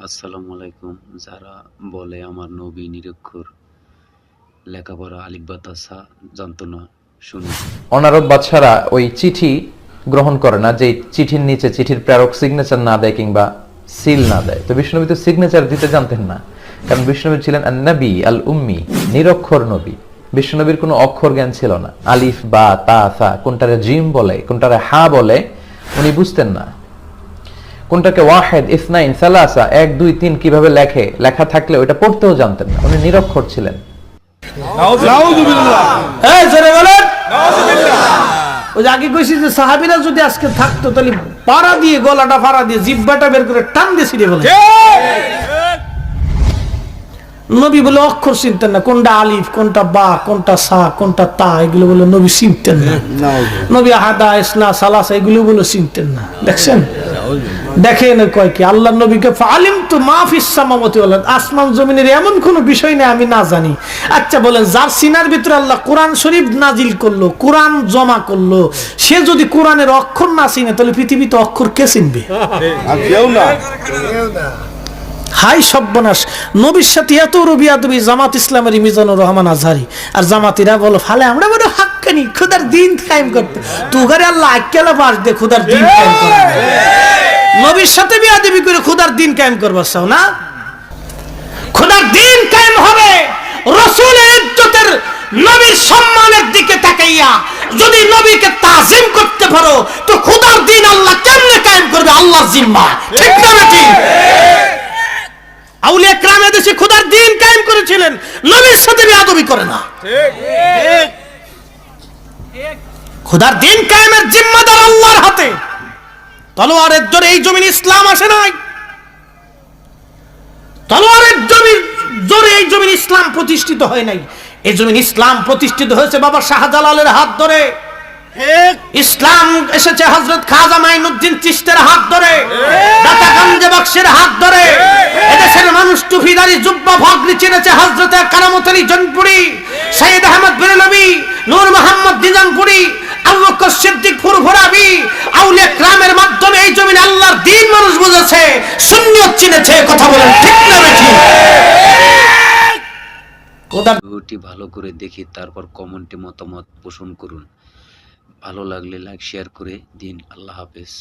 আসসালামু আলাইকুম। যারা বলে আমার নবী নিরক্ষর, লেখাপড়া আলিফ বা তা সা জানতো না, শুনুন। অনারব বাদশারা ওই চিঠি গ্রহণ করে না যে চিঠির নিচে চিঠির প্রেরক সিগনেচার না দেয় কিংবা সিল না দেয়। তো বিষ্ণুনবী তো সিগনেচার দিতে জানতেন না, কারণ বিষ্ণুনবী ছিলেন আন-নবী আল উম্মি, নিরক্ষর নবী। বিষ্ণুনবীর কোনো অক্ষর জ্ঞান ছিল না। আলিফ বা তা সা, কোনটারে জিম বলে কোনটারে হা বলে উনি বুঝতেন না। কোনটাকে ওয়াহেদ, ইসনাইন, সালাসা, 1 2 3 কিভাবে লেখা থাকলে ওটা পড়তেও জানতেন না। উনি নিরক্ষর ছিলেন। ওই আগে কইছি যে সাহাবীরা যদি আজকে থাকতো তাহলে পাড়া দিয়ে গলাটা ফাড়া দিয়ে জিহ্বাটা বের করে টান দিয়ে ছিঁড়ে ফেলে। নবী বলে অক্ষর চিনতেন না, কোনটা আলিফ, কোনটা বা, কোনটা সা, কোনটা তা, এগুলো বলে নবী চিনতেন না। নবী আহাদা, ইসনা, সালাসা এগুলো বলে চিনতেন না। দেখছেন, দেখেন কয় কি আল্লাহ নবীকে ফালিম তো মাফিস সামাওয়াতি ওয়াল আরদ, আসমান জমিনের এমন কোন বিষয় নেই আমি না জানি। আচ্ছা বলেন, যার সিনার ভিতরে আল্লাহ কোরআন শরীফ নাজিল করলো, কোরআন জমা করলো, সে যদি কোরআনের অক্ষর না চিনে তাহলে পৃথিবীতে অক্ষর কে চিনবে? কেউ না। হাই সর্বনাশ, নবীর সাথে এত রবিয়াদবি জামাত ইসলামের মিজানুর রহমান আজহারি আর জামাতিরা বলো ফালে আমরা বড় হাক্কানি খোদার দিন কায়েম করতে, তুগারে আল্লাহ আক্কেলা পাস দে খোদার দিন কায়েম করবে। নবীর সাথে বিয়াদবি করে খোদার দিন কায়েম করবার চাও না? খোদার দিন কায়েম হবে রাসূলের ইজ্জতের, নবীর সম্মানের দিকে তাকাইয়া। যদি নবীকে তাজিম করতে পারো তো খোদার দিন আল্লাহ কেমনে কায়েম করবে? আল্লাহর জিম্মা, ঠিক না বেটি? আউলিয়া কেরাম এদেশে খোদার দিন কায়েম করেছিলেন, নবীর সাথে বিয়াদবি করে না। খোদার দিন কায়েমের জিম্মাদার আল্লাহর হাতে। তলোয়ারের জোরে এই জমিন ইসলাম আসে নাই, তলোয়ারের জোরে এই জমিন ইসলাম প্রতিষ্ঠিত হয় নাই। এই জমিন ইসলাম প্রতিষ্ঠিত হয়েছে বাবা শাহজালালের হাত ধরে। ইসলাম এসেছে হযরত খাজা মাইনুদ্দিন চিশতির হাত ধরে, দাতা গঞ্জে বক্সের হাত ধরে। এদেশের মানুষ টুপিদারি জুব্বা ভাগরি চিনেছে হযরত কারামত আলী জনপুরি, সৈয়দ আহমদ বেরলভী, নূর মোহাম্মদ নিজামপুরি, আবু বকর সিদ্দিক ফুরফুরাবি। আউলিয়া কেরামের মাধ্যমে এই জমিনে আল্লাহর দ্বীন মানুষ বুঝেছে, সুন্নিয়ত চিনেছে। কথা বলেন ঠিক না বেঠিক? ভিডিওটি ভালো করে দেখে তারপর কমেন্টে মতামত পোষণ করুন। ভালো লাগলে লাইক শেয়ার করে দিন। আল্লাহ হাফেজ।